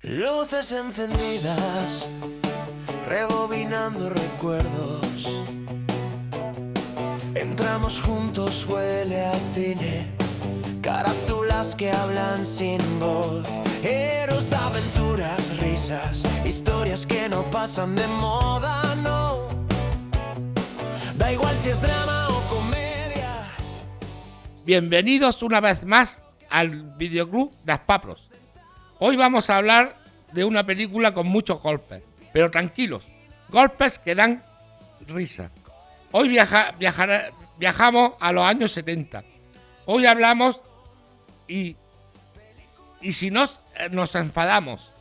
Luces encendidas, rebobinando recuerdos. Entramos juntos, huele a cine. Carátulas que hablan sin voz. Héroes, aventuras, risas. Historias que no pasan de moda, no. Da igual si es drama o comedia. Bienvenidos una vez más al videoclub de Aspapros. Hoy vamos a hablar de una película con muchos golpes, pero tranquilos, golpes que dan risa. Hoy viajamos a los años 70. Hoy hablamos y si nos enfadamos.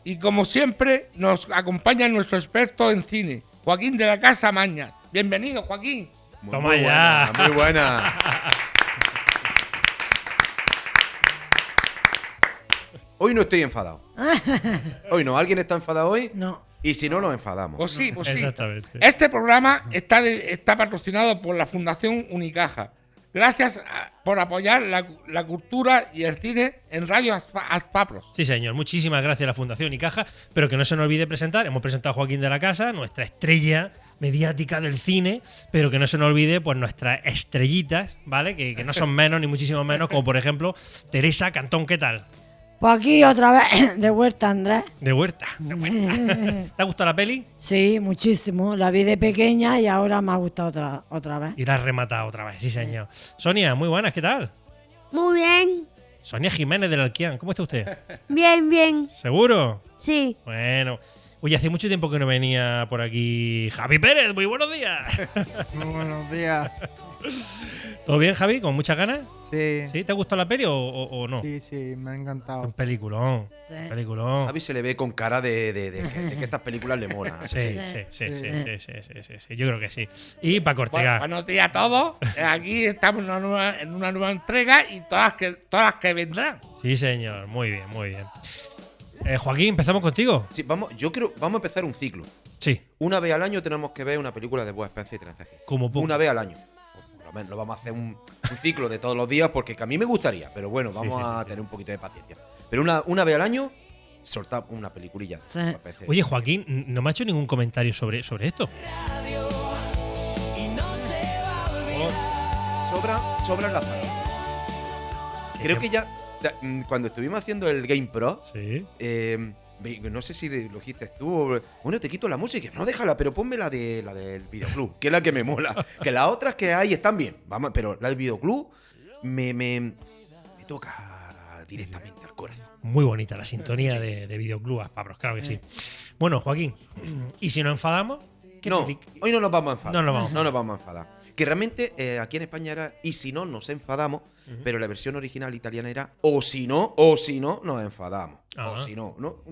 Y como siempre nos acompaña nuestro experto en cine, Joaquín de la Casa Mañas. Bienvenido, Joaquín. Toma ya. Buena, muy buena. Hoy no estoy enfadado. Hoy no. ¿Alguien está enfadado hoy? No. Y si no, nos enfadamos. Pues sí, pues sí. Exactamente. Este programa está patrocinado por la Fundación Unicaja. Gracias por apoyar la cultura y el cine en Radio Aspapros. Sí, señor. Muchísimas gracias a la Fundación y Caja, pero que no se nos olvide presentar. Hemos presentado a Joaquín de la Casa, nuestra estrella mediática del cine, pero que no se nos olvide pues nuestras estrellitas, ¿vale? Que no son menos ni muchísimo menos, como por ejemplo Teresa Cantón. ¿Qué tal? Pues aquí otra vez de vuelta, Andrés. De Huerta. ¿Te ha gustado la peli? Sí, muchísimo. La vi de pequeña y ahora me ha gustado otra vez. Y la has rematado otra vez, sí, señor. Sonia, muy buenas, ¿qué tal? Muy bien, Sonia Jiménez del Alquián, ¿cómo está usted? bien, ¿Seguro? sí. Bueno. Oye, hace mucho tiempo que no venía por aquí Javi Pérez. Muy buenos días. Muy buenos días. ¿Todo bien, Javi? ¿Con muchas ganas? Sí, ¿Sí? ¿Te ha gustado la peli o no? sí, me ha encantado. Un peliculón. Sí. Peliculón. Javi se le ve con cara de que estas películas le molan. Sí. Yo creo que sí. Y Paco Ortega. Buenos días a todos. Aquí estamos en una nueva entrega y todas las que vendrán. Sí, señor. Muy bien, muy bien. Joaquín, empezamos contigo. Sí, vamos a empezar un ciclo. Sí. Una vez al año tenemos que ver una película de Bud Spencer y Terence Hill. Como poco. Una vez al año. Por lo menos lo vamos a hacer un ciclo de todos los días porque que a mí me gustaría, pero bueno, vamos a tener un poquito de paciencia. Pero una vez al año soltamos una peliculilla. Sí. Bud Spencer. Oye, Joaquín, no me ha hecho ningún comentario sobre esto. Sobran las palabras. Creo que ya cuando estuvimos haciendo el Game Pro, Sí. no sé si lo dijiste tú. Bueno, te quito la música. No, déjala, pero ponme la del videoclub, que es la que me mola. Que las otras que hay están bien, vamos, pero la del videoclub me toca directamente al corazón. Muy bonita la sintonía de Videoclub Aspapros, claro que sí. Bueno, Joaquín, ¿y si nos enfadamos? No, hoy no nos vamos a enfadar. No nos vamos. No nos vamos a enfadar. Que realmente aquí en España era y si no nos enfadamos, pero la versión original italiana era o si no nos enfadamos. Ah. O si no, ¿no?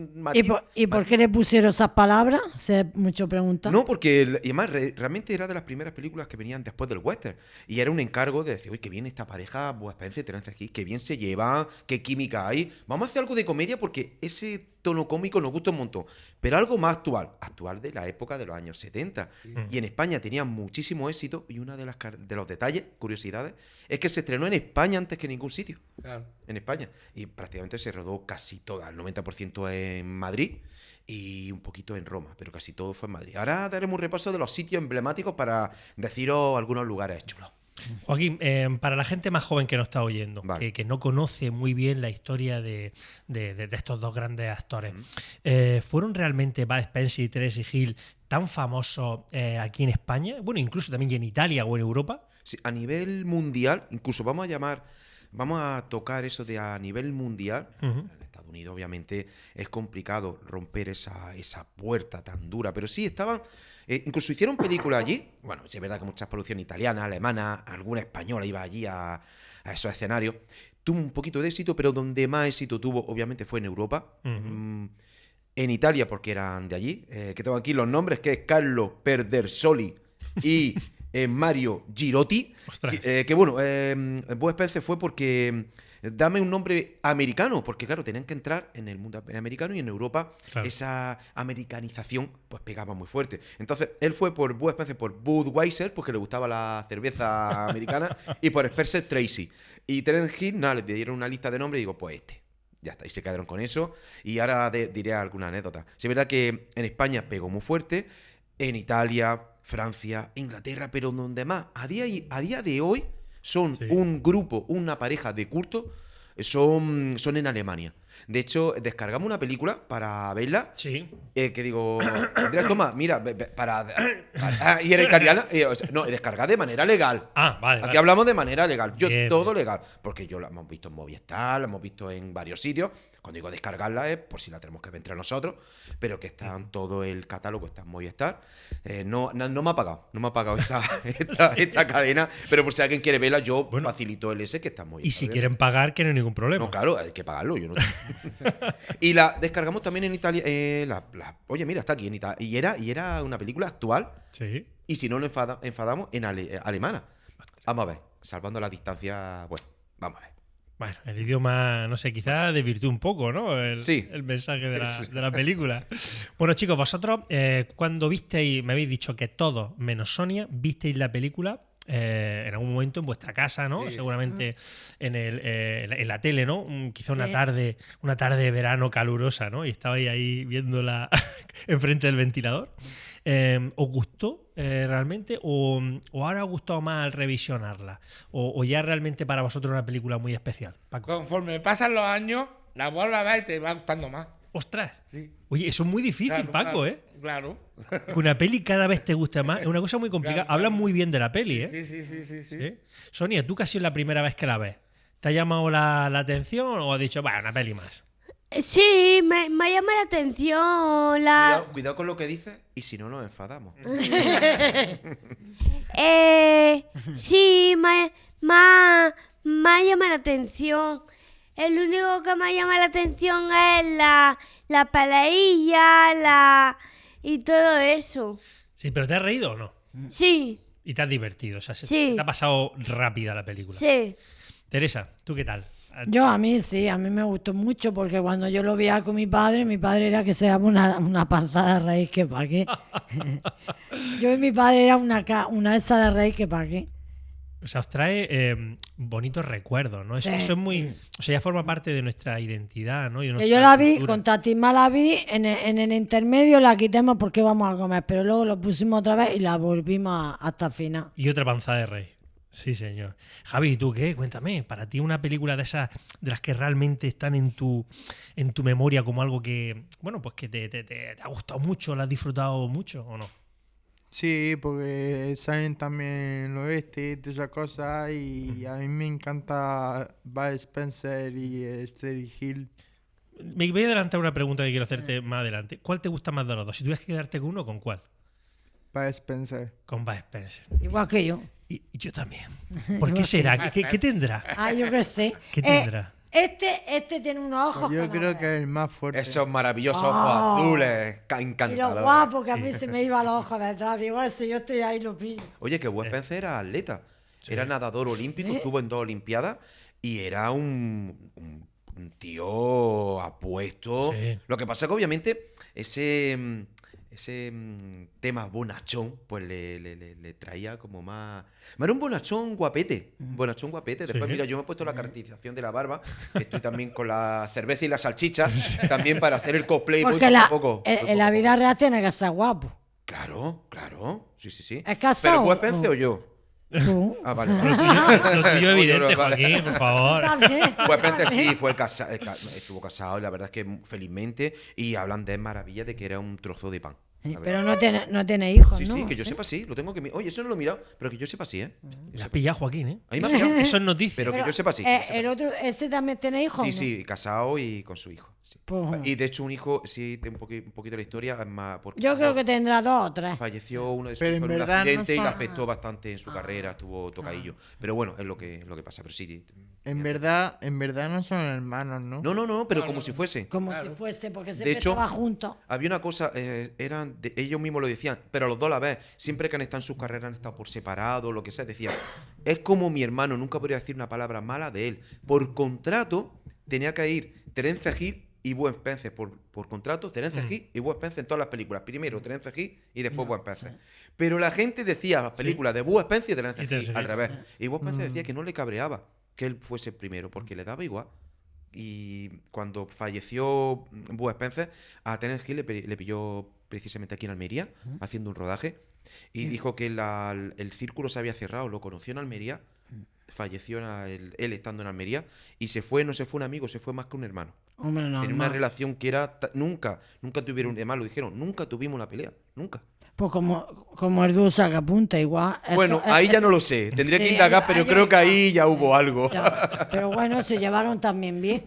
¿Y por qué le pusieron esas palabras? Se mucho pregunta. No, porque y además realmente era de las primeras películas que venían después del western. Y era un encargo de decir, uy, qué bien esta pareja, Bud Spencer y Terence Hill, qué bien se llevan, qué química hay. Vamos a hacer algo de comedia porque ese tono cómico nos gusta un montón. Pero algo más actual de la época de los años 70. Y en España tenía muchísimo éxito. Y uno de los detalles, curiosidades, es que se estrenó en España antes que en ningún sitio. Claro. En España. Y prácticamente se rodó casi toda, el 90% en Madrid y un poquito en Roma, pero casi todo fue en Madrid. Ahora daremos un repaso de los sitios emblemáticos para deciros algunos lugares chulos. Joaquín, para la gente más joven que nos está oyendo, Vale. que no conoce muy bien la historia de estos dos grandes actores, ¿fueron realmente Bud Spencer y Terence Hill tan famosos aquí en España? Bueno, incluso también en Italia o en Europa. Sí, a nivel mundial, incluso vamos a tocar eso de a nivel mundial. En Estados Unidos obviamente es complicado romper esa puerta tan dura, pero sí estaban. Incluso hicieron películas allí. Bueno, sí es verdad que muchas producciones italianas, alemanas, alguna española iba allí a esos escenarios. Tuvo un poquito de éxito, pero donde más éxito tuvo, obviamente, fue en Europa. En Italia, porque eran de allí. Que tengo aquí los nombres, que es Carlo Perdersoli y Mario Girotti. Que bueno, Bud Spencer fue porque dame un nombre americano, porque claro, tenían que entrar en el mundo americano y en Europa Claro. esa americanización pues pegaba muy fuerte. Entonces él fue por Bud Spencer, por Budweiser, porque le gustaba la cerveza americana, y por Spencer Tracy. Y Terence Hill, nada, le dieron una lista de nombres y digo, pues este. Ya está, y se quedaron con eso. Y ahora diré alguna anécdota. Sí, es verdad que en España pegó muy fuerte, en Italia, Francia, Inglaterra, pero donde más, a día de hoy, son Sí. un grupo, una pareja de culto, son en Alemania. De hecho, descargamos una película para verla. Sí. Que digo, Andrés, toma, mira, y era italiana. O sea, no, descargada de manera legal. Ah, vale. Aquí vale. hablamos de manera legal. Yo Bien, todo bien. legal. Porque yo la hemos visto en Movistar, la hemos visto en varios sitios. Cuando digo descargarla es por si la tenemos que ver entre nosotros. Pero que está en todo el catálogo, está en Movistar. No me ha pagado. No me ha pagado esta cadena. Pero por si alguien quiere verla, yo Bueno. facilito el S que está en Movistar. Y si quieren pagar, que no hay ningún problema. No, claro, hay que pagarlo. Yo no... Y la descargamos también en Italia. Oye, mira, está aquí en Italia. Y era una película actual. Sí. Y si no nos enfadamos, en alemana. Vamos a ver, salvando la distancia. Bueno, vamos a ver. Bueno, el idioma, no sé, quizás desvirtúe un poco, ¿no? Sí. El mensaje de Sí. la película. Bueno, chicos, vosotros, cuando visteis, me habéis dicho que todos, menos Sonia, visteis la película en algún momento en vuestra casa, ¿no? Sí. Seguramente en la tele, ¿no? Quizá una Sí. tarde de verano calurosa, ¿no? Y estabais ahí viéndola enfrente del ventilador. ¿Os gustó realmente? ¿O ahora os ha gustado más al revisionarla? ¿O ya realmente para vosotros una película muy especial? Paco. Conforme pasan los años, la vuelves a ver y te va gustando más. ¡Ostras! Sí. Oye, eso es muy difícil, Claro, Paco, claro, ¿eh? Claro. Que una peli cada vez te guste más. Es una cosa muy complicada. Claro, Hablan claro. muy bien de la peli, ¿eh? Sí, sí, sí, sí, sí. ¿Sí? Sonia, ¿tú casi es la primera vez que la ves? ¿Te ha llamado la atención o has dicho, bueno, una peli más? Sí, me llama la atención. Cuidado con lo que dices y si no nos enfadamos. Sí, me llama la atención. El único que me llama la atención es la peleilla, y todo eso. Sí, pero ¿te has reído o no? Sí, Y te has divertido. O sea, Sí. te ha pasado rápida la película. sí. Teresa, ¿tú qué tal? A mí sí, a mí me gustó mucho porque cuando yo lo veía con mi padre era que se daba una panza de raíz que pa' qué. Yo y mi padre era una esa de raíz que pa' qué. O sea, os trae bonitos recuerdos, ¿no? Eso, Sí. eso es muy... O sea, ya forma parte de nuestra identidad, ¿no? Y de Que nuestra yo la vi, cultura. con Tatisma la vi, en el intermedio la quitamos porque vamos a comer, pero luego lo pusimos otra vez y la volvimos hasta el final. Y otra panza de rey. Sí, señor. Javi, ¿y tú qué? Cuéntame. Para ti una película de esas, de las que realmente están en tu memoria como algo que, bueno, pues que te ha gustado mucho, la has disfrutado mucho o no? Sí, porque saben también el oeste y todas esas cosas. Y a mí me encanta Bud Spencer y Terry Hill. Me voy a adelantar una pregunta que quiero hacerte más adelante. ¿Cuál te gusta más de los dos? Si tuvieras que quedarte con uno, ¿con cuál? Bud Spencer. Con Bud Spencer. Igual que yo. Y yo también. ¿Por qué será? ¿Qué tendrá? Ah, yo qué sé. ¿Qué tendrá? Este tiene unos ojos. Yo no creo veas. que es el más fuerte. Esos maravillosos ojos Oh. azules, Y lo encantadores. guapo que a mí se me iban los ojos detrás. Digo, si yo estoy ahí, lo pillo. Oye, que Bud Spencer era atleta. Era nadador olímpico, estuvo en 2 Olimpiadas y era un tío apuesto. Sí. Lo que pasa que obviamente ese tema bonachón, pues le traía como más... Era un bonachón guapete. Bonachón guapete. Después, Sí. mira, yo me he puesto la caracterización de la barba. Estoy también con la cerveza y la salchicha. También para hacer el cosplay. voy Porque poco a poco, voy en poco la a vida poco. real tiene que ser guapo. Claro, claro. Sí, sí, sí. ¿Es casado? ¿Pero Bud Spencer o yo? Tú. Ah, vale. Lo tuyo Oye, evidente, no, vale. Joaquín, por favor. También. Bud Spencer sí, estuvo casado y la verdad es que felizmente. Y hablan de maravilla de que era un trozo de pan. la Pero verdad. no tiene hijos, Sí, ¿no? sí, que yo sepa sí, lo tengo que Oye, eso no lo he mirado, pero que yo sepa sí, ¿eh? Yo La has sepa. pillado, Joaquín, ¿eh? A mí me ha pillado. Eso es noticia. Pero que yo sepa sí. Eh, que yo sepa el otro, ¿ese también tiene hijos? sí, no? sí, casado y con su hijo. Sí. Pues- Y de hecho un hijo, sí, de un poquito de la historia, es más... Porque Yo creo que tendrá 2 o 3. falleció uno de sus Pero hijos en en un verdad no accidente y le son- afectó bastante en su carrera, estuvo tocadillo. Pero bueno, es lo que pasa, pero sí. En verdad no son hermanos, ¿no? No, pero como si fuese. Como si fuese, porque De siempre hecho, estaba juntos. había una cosa, ellos mismos lo decían, pero los dos a la vez, siempre que han estado en sus carreras han estado por separado, lo que sea, decían, es como mi hermano, nunca podría decir una palabra mala de él. Por contrato, tenía que ir Terence Hill y Bud Spencer, por contrato, Terence Hill y Bud Spencer en todas las películas. Primero Terence Hill y después Bud Spencer. Pero la gente decía las películas de Bud Spencer y Terence Y Terence Hill, al Hill. revés. Y Bud Spencer decía que no le cabreaba que él fuese el primero, porque le daba igual. Y cuando falleció Bud Spencer, a Terence Hill le pilló precisamente aquí en Almería, haciendo un rodaje, y dijo que el círculo se había cerrado, lo conoció en Almería, falleció él estando en Almería, y no se fue un amigo, se fue más que un hermano. Hombre, Tenía una normal. relación que era, nunca tuvieron, además lo dijeron, nunca tuvimos una pelea, nunca. Pues como el dúo sacapunta, igual. Bueno, ahí ya no lo sé, tendría que sí, indagar, ahí- pero ahí creo que está. ahí ya hubo algo. Ya, pero bueno, se llevaron también bien.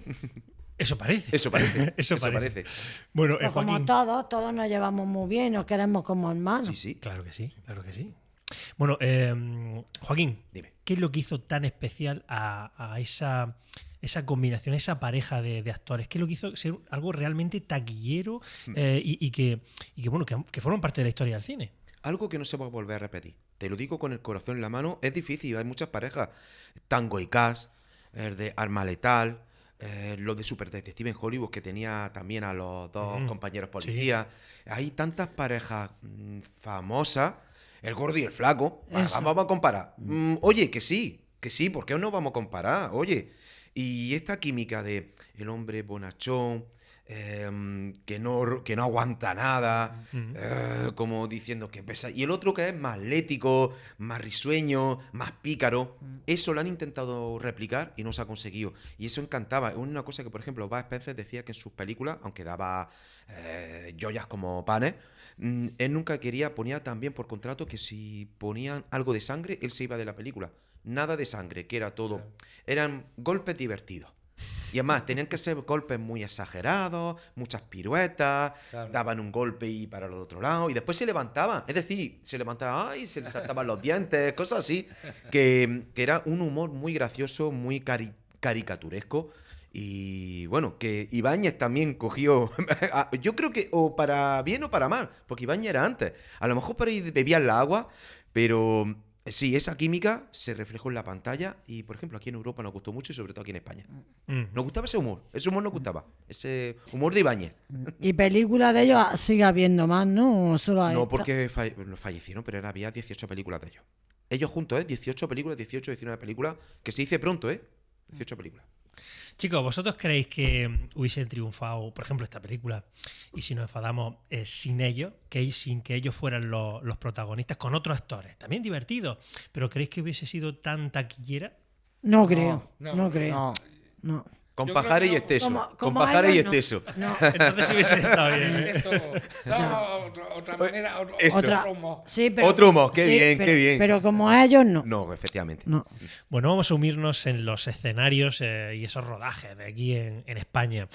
Eso parece. Eso parece, Eso eso parece. parece. Bueno, Pues como Joaquín. todos nos llevamos muy bien, nos queremos como hermanos. Sí, sí. Claro que sí, claro que sí. Bueno, Joaquín, Dime. ¿qué es lo que hizo tan especial a esa combinación, esa pareja de actores? ¿Qué es lo que hizo ser algo realmente taquillero y que bueno, que forman parte de la historia del cine? Algo que no se va a volver a repetir. Te lo digo con el corazón en la mano. Es difícil, hay muchas parejas. Tango y Cash, el de Arma Letal, lo de Super Detective en Hollywood, que tenía también a los dos compañeros policías. Hay tantas parejas famosas. El gordo y el flaco. Vamos a comparar. Oye, que sí, ¿por qué no vamos a comparar? Oye, y esta química de el hombre bonachón, que no aguanta nada, como diciendo que pesa. Y el otro que es más atlético, más risueño, más pícaro. Eso lo han intentado replicar y no se ha conseguido. Y eso encantaba. Es una cosa que, por ejemplo, Bud Spencer decía que en sus películas, aunque daba joyas como panes, él nunca ponía también por contrato que si ponían algo de sangre, él se iba de la película. Nada de sangre, que era todo. Eran golpes divertidos. Y además, tenían que ser golpes muy exagerados, muchas piruetas, daban un golpe y para el otro lado, y después se levantaban. Es decir, se levantaban y se les saltaban los dientes, cosas así. Que era un humor muy gracioso, muy caricaturesco. Y bueno, que Ibáñez también cogió. Yo creo que o para bien o para mal, porque Ibáñez era antes. A lo mejor por ahí bebían la agua, pero. Sí, esa química se reflejó en la pantalla y, por ejemplo, aquí en Europa nos gustó mucho y sobre todo aquí en España. Nos gustaba ese humor nos gustaba, ese humor de Ibáñez. Y películas de ellos sigue habiendo más, ¿no? ¿O solo hay No, esta? porque fallecieron, pero había 18 películas de ellos. Ellos juntos, 18 películas, 18, 19 películas, que se dice pronto, 18 películas. Chicos, ¿vosotros creéis que hubiesen triunfado, por ejemplo, esta película, y si nos enfadamos, sin ellos, sin que ellos fueran los protagonistas, con otros actores, también divertidos, pero creéis que hubiese sido tan taquillera? No creo, no, no creo. No. No. Con Yo pajares y creo que no. exceso. Como Con pajares y ellos, no. exceso. No. Entonces sí hubiese estado bien, ¿eh? Esto, otra manera, Eso. Otra, otro humor. sí, pero, Otro humor, qué sí, bien, pero- qué bien. Pero como ellos, no. No, efectivamente. No. Bueno, vamos a unirnos en los escenarios y esos rodajes de aquí en España.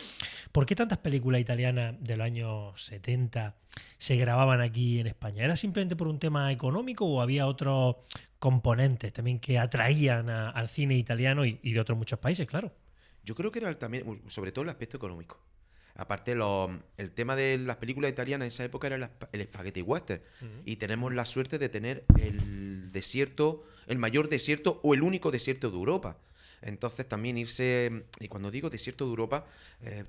¿Por qué tantas películas italianas de los años 70 se grababan aquí en España? ¿Era simplemente por un tema económico o había otros componentes también que atraían al cine italiano y de otros muchos países, claro? Yo creo que era también, sobre todo el aspecto económico. Aparte, el tema de las películas italianas en esa época era el spaghetti western. Y tenemos la suerte de tener el desierto, el mayor desierto o el único desierto de Europa. Entonces también irse, y cuando digo desierto de Europa,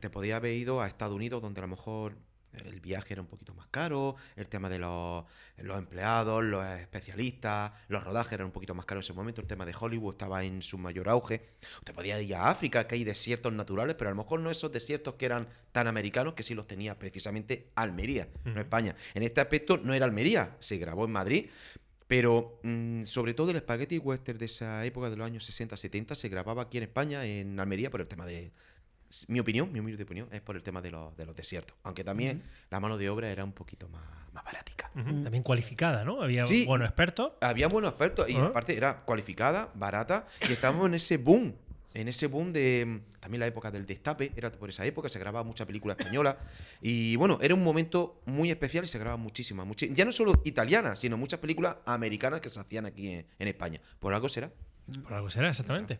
te podía haber ido a Estados Unidos, donde a lo mejor el viaje era un poquito más caro, el tema de los empleados, los especialistas, los rodajes eran un poquito más caros en ese momento, el tema de Hollywood estaba en su mayor auge. Usted podía ir a África, que hay desiertos naturales, pero a lo mejor no esos desiertos que eran tan americanos, que sí los tenía precisamente Almería, no España. En este aspecto no era Almería, se grabó en Madrid, pero sobre todo el spaghetti western de esa época de los años 60-70 se grababa aquí en España, en Almería, por el tema de... Mi humilde opinión, es por el tema de los desiertos. Aunque también la mano de obra era un poquito más barática. También cualificada, ¿no? Había Sí. buenos expertos. Había buenos expertos y aparte era cualificada, barata, y estábamos en ese boom. En ese boom de... También la época del Destape, era por esa época, se grababa mucha película española. Y bueno, era un momento muy especial y se grababa muchísimas. Ya no solo italianas, sino muchas películas americanas que se hacían aquí en España. ¿Por algo será? Por algo será, exactamente.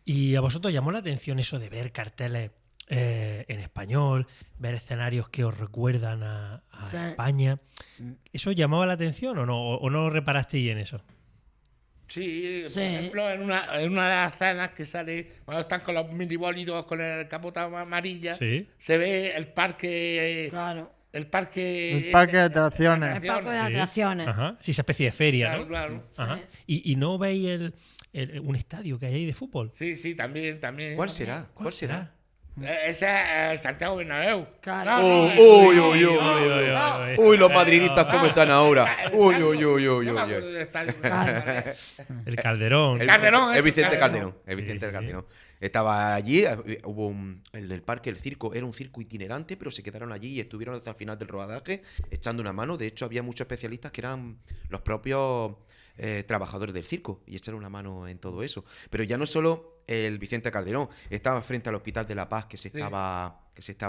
¿Y a vosotros llamó la atención eso de ver carteles en español, ver escenarios que os recuerdan a Sí. España? ¿Eso llamaba la atención o no reparasteis en eso? Sí, por Sí. ejemplo, en una de las escenas que sale, cuando están con los minibólidos con el capota amarilla, Sí. se ve el parque. Claro. El parque. El parque de atracciones. El parque de Sí. atracciones. Ajá. Sí, esa especie de feria, Claro, ¿no? claro. Ajá. ¿Y no veis un estadio que hay ahí de fútbol? Sí, también. ¿Cuál será? ¿Cuál será? Ese es Santiago Bernabéu. Claro. Uy, uy, uy, uy. Uy, los madridistas cómo están ahora. Uy, uy, uy, uy, No me uy. acuerdo del estadio. El Calderón. Calderón, Es Vicente Calderón. Calderón. Es Vicente Sí, sí. Calderón. Estaba allí, hubo el del parque, el circo, era un circo itinerante, pero se quedaron allí y estuvieron hasta el final del rodaje echando una mano. De hecho, había muchos especialistas que eran los propios trabajadores del circo y echaron una mano en todo eso. Pero ya no solo el Vicente Calderón, estaba frente al Hospital de la Paz que se estaba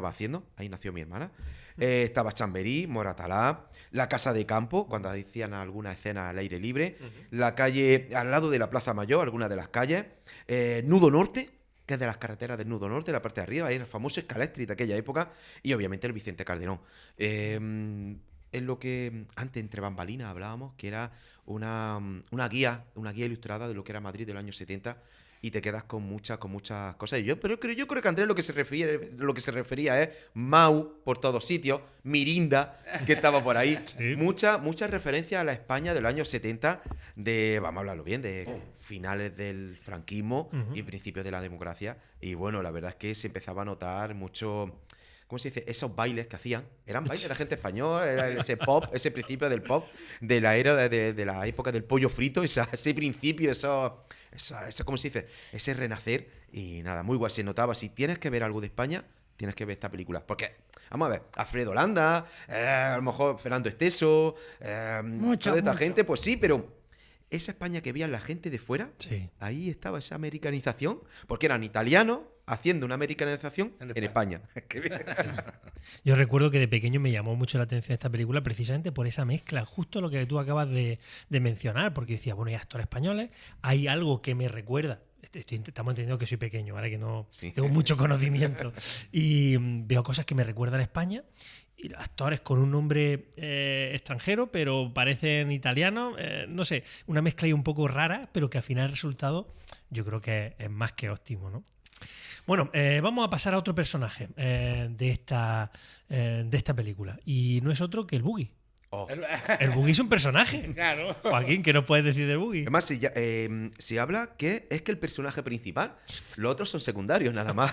haciendo, ahí nació mi hermana. Estaba Chamberí, Moratalá, la Casa de Campo, cuando hacían alguna escena al aire libre, la calle al lado de la Plaza Mayor, algunas de las calles, Nudo Norte, que es de las carreteras del Nudo Norte, la parte de arriba, ahí el famoso Escalestri de aquella época, y obviamente el Vicente Calderón. Es lo que antes entre bambalinas hablábamos, que era una guía ilustrada de lo que era Madrid del año 70, y te quedas con muchas cosas. Pero yo creo que Andrés lo que se refería es Mau por todos sitios, Mirinda, que estaba por ahí. Sí. Muchas referencias a la España del año 70, vamos a hablarlo bien, de finales del franquismo y principios de la democracia. Y bueno, la verdad es que se empezaba a notar mucho. ¿Cómo se dice? Esos bailes que hacían. Eran bailes, era gente española, era ese pop, ese principio del pop, de la era de la época del pollo frito, ese principio, eso, ¿cómo se dice? Ese renacer. Y nada, muy guay. Se notaba. Si tienes que ver algo de España, tienes que ver esta película. Porque, vamos a ver, Alfredo Landa, a lo mejor Fernando Esteso, toda esta gente, pues sí, pero esa España que veía la gente de fuera, Sí. ahí estaba esa americanización, porque eran italianos haciendo una americanización en España. Qué bien. Yo recuerdo que de pequeño me llamó mucho la atención esta película precisamente por esa mezcla, justo lo que tú acabas de mencionar, porque decía, bueno, hay actores españoles, hay algo que me recuerda. Estamos entendiendo que soy pequeño, ¿vale? Que no Sí. tengo mucho conocimiento. Y veo cosas que me recuerdan a España. Y actores con un nombre extranjero, pero parecen italianos. No sé, una mezcla ahí un poco rara, pero que al final el resultado yo creo que es más que óptimo, ¿no? Bueno, vamos a pasar a otro personaje de esta película. Y no es otro que el Boogie. Oh. El Boogie es un personaje. Claro. Joaquín, ¿qué nos puedes decir del Boogie? Además, se habla que es que el personaje principal, los otros son secundarios, nada más.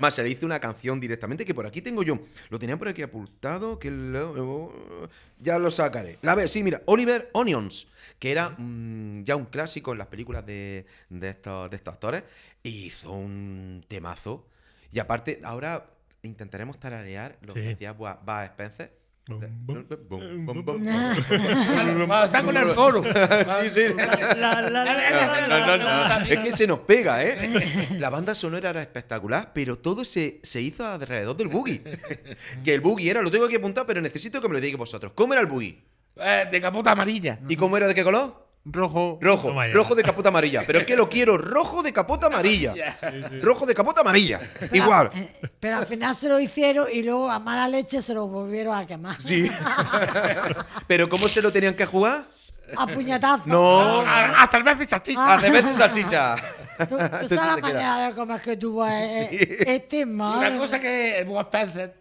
Más, se le hizo una canción directamente, que por aquí tengo yo. Lo tenía por aquí apuntado, ya lo sacaré. A ver, sí, mira, Oliver Onions, que era ya un clásico en las películas de estos actores, y hizo un temazo. Y aparte, ahora intentaremos tararear lo que Sí. decía Bud Spencer. Está con el coro. Sí, sí. Es que se nos pega, ¿eh? La banda sonora era espectacular, pero todo se hizo alrededor del boogie. Que el boogie era, lo tengo aquí apuntado, pero necesito que me lo digáis vosotros. ¿Cómo era el boogie? De capota amarilla. ¿Y cómo era de qué color? Rojo. Rojo, Toma ya. rojo de capota amarilla. Pero es que lo quiero rojo de capota amarilla. Rojo de capota amarilla. Igual. Pero al final se lo hicieron y luego a mala leche se lo volvieron a quemar. Sí. Pero ¿cómo se lo tenían que jugar? A puñetazos. No. Hasta el veces chachita. Hace veces salchicha. Tú Entonces sabes la se queda. manera de comer que tuvo este Y madre. una cosa que Bud Spencer,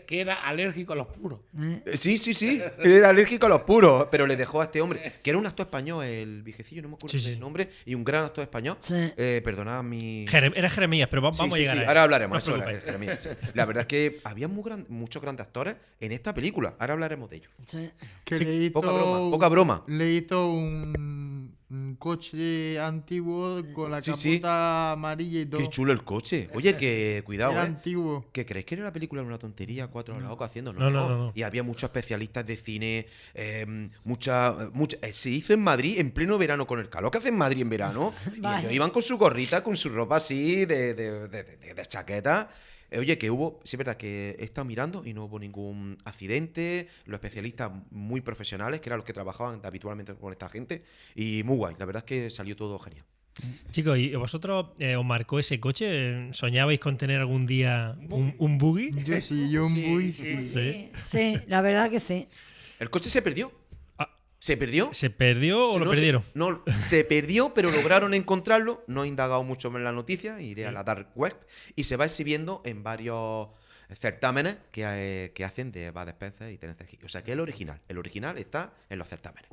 que era alérgico a los puros. Sí, sí, sí. Era alérgico a los puros, pero le dejó a este hombre, que era un actor español, el viejecillo, no me acuerdo Sí, sí. del nombre, y un gran actor español. Sí. Perdonad mi. Era Jeremías, pero Sí, vamos sí, a llegar sí, a él. ahora hablaremos. No os Eso era, preocupéis. Jeremías, sí. La verdad es que había muchos grandes actores en esta película. Ahora hablaremos de ellos. Sí. Que le hizo, Poca broma. Le hizo un coche antiguo con la Sí, capota sí. amarilla y todo. Qué chulo el coche. Oye, que cuidado, Era ¿eh? antiguo. ¿Que creéis que era la película una tontería? Cuatro horas locos haciendo. No. Y había muchos especialistas de cine. Se hizo en Madrid en pleno verano con el calor que hace en Madrid en verano. Y Vaya. ellos iban con su gorrita, con su ropa así de chaqueta. Oye, que hubo, sí es verdad que he estado mirando y no hubo ningún accidente, los especialistas muy profesionales, que eran los que trabajaban habitualmente con esta gente, y muy guay, la verdad es que salió todo genial. Chicos, ¿y vosotros os marcó ese coche? ¿Soñabais con tener algún día un buggy? Yo sí, yo un bui, sí. Sí. Sí, la verdad que sí. El coche se perdió. Ah. ¿Se perdió? ¿Se perdió o Si lo no, perdieron? No, se perdió, pero lograron encontrarlo. No he indagado mucho en la noticia, iré a la dark web y se va exhibiendo en varios certámenes que hacen de Bud Spencer y Terence Hill. O sea que el original está en los certámenes.